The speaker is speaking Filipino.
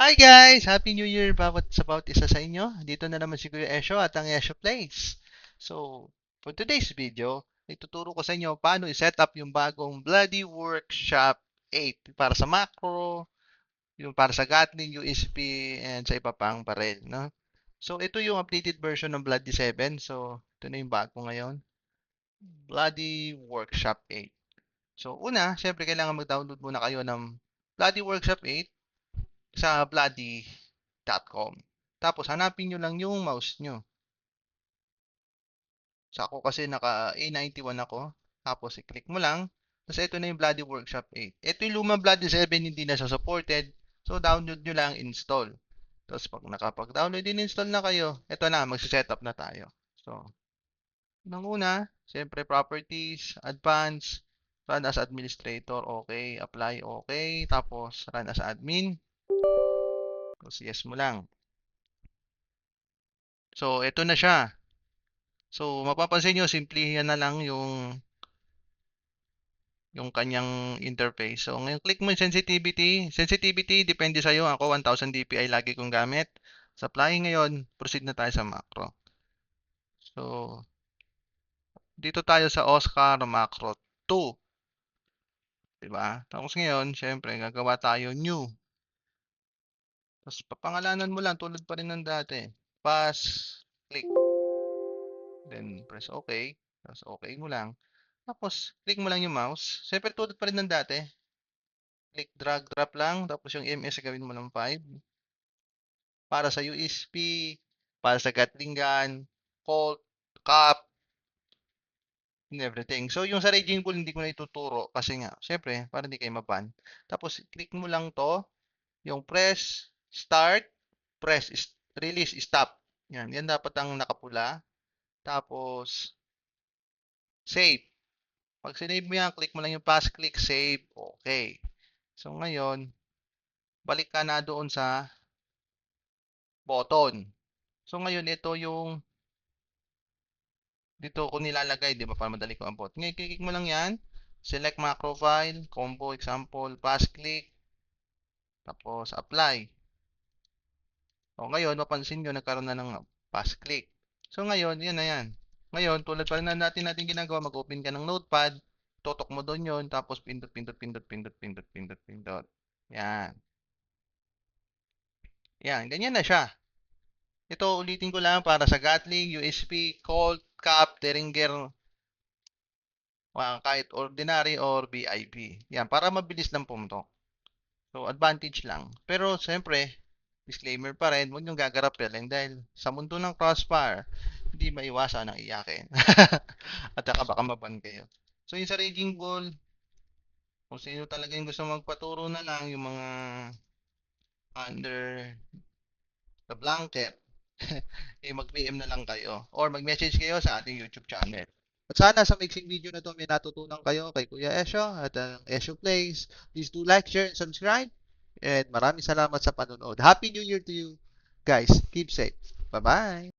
Hi guys! Happy New Year sa bawat isa sa inyo. Dito na naman si Kuya Esho at ang Esho Plays. So, for today's video, ituturo ko sa inyo paano i-set up yung bagong Bloody Workshop 8 para sa macro, yung para sa Gatling, USB, and sa iba pang barrel, no? So, ito yung updated version ng Bloody 7. So, ito na yung bago ngayon. Bloody Workshop 8. So, una, syempre kailangan mag-download muna kayo ng Bloody Workshop 8 sa bloody.com. Tapos hanapin nyo lang yung mouse nyo. Sa ako kasi naka A91 ako. Tapos i-click mo lang. Tapos ito na yung Bloody Workshop 8. Ito yung lumang Bloody 7, hindi na siya supported. So download nyo lang, install. Tapos pag nakapag-download din install na kayo, ito na, magsiset up na tayo. So, unang una, siyempre properties, advanced, run as administrator, okay, apply, okay. Tapos run as admin. Tapos yes mo lang. So, ito na siya. So, mapapansin nyo, simplihan na lang yung kanyang interface. So, ngayon click mo yung sensitivity. Sensitivity, depende sa'yo. Ako, 1000 dpi lagi kong gamit. Sa applying ngayon, proceed na tayo sa macro. So, dito tayo sa Oscar Macro 2. Diba? Tapos ngayon, syempre, gagawa tayo new. Tapos, papangalanan mo lang, tulad pa rin ng dati. Pass, click. Then, press OK. Tapos, OK mo lang. Tapos, click mo lang yung mouse. Siyempre, tulad pa rin ng dati. Click, drag, drop lang. Tapos yung MS gawin mo ng 5. Para sa USB, para sa Gatling gun, Colt, Cup, and everything. So, yung sa Raging Bull, hindi ko na ituturo. Kasi nga, syempre, para hindi kayo maban. Tapos, click mo lang to. Yung press, start, press, release, stop. Yan. Yan dapat ang nakapula. Tapos, save. Pag sinave mo yan, click mo lang yung pass, click, save. Okay. So, ngayon, balik ka na doon sa button. So, ngayon, ito yung dito ko nilalagay, di ba, para madali ko abot. Ngayon, click mo lang yan. Select macro file, combo, example, pass, click, tapos apply. O, ngayon, mapansin nyo, nagkaroon na ng pass, click. So, ngayon, yan na yan. Ngayon, tulad pa rin na natin ginagawa, mag-open ka ng notepad, totok mo doon yun, tapos pindot, pindot, pindot, pindot, pindot, pindot, pindot. Yan. Yan, ganyan na siya. Ito, ulitin ko lang para sa Gatling, USB, Colt, Cap, Derringer, kahit ordinary or VIP. Yan, para mabilis lang pumuntok. So, advantage lang. Pero, siyempre, disclaimer pa rin, huwag niyong gagarapelin dahil sa mundo ng crossfire, hindi maiwasan ang iyakin. At saka baka maban kayo. So, yung sa Raging Bull, kung sino talaga yung gusto magpaturo na lang, yung mga under the blanket, eh mag-PM na lang kayo or mag-message kayo sa ating YouTube channel. At sana sa mixing video na to may natutunan kayo kay Kuya Esho at ang Esho Plays. Please do like, share, and subscribe. And maraming salamat sa panonood. Happy New Year to you guys. Keep safe. Bye-bye.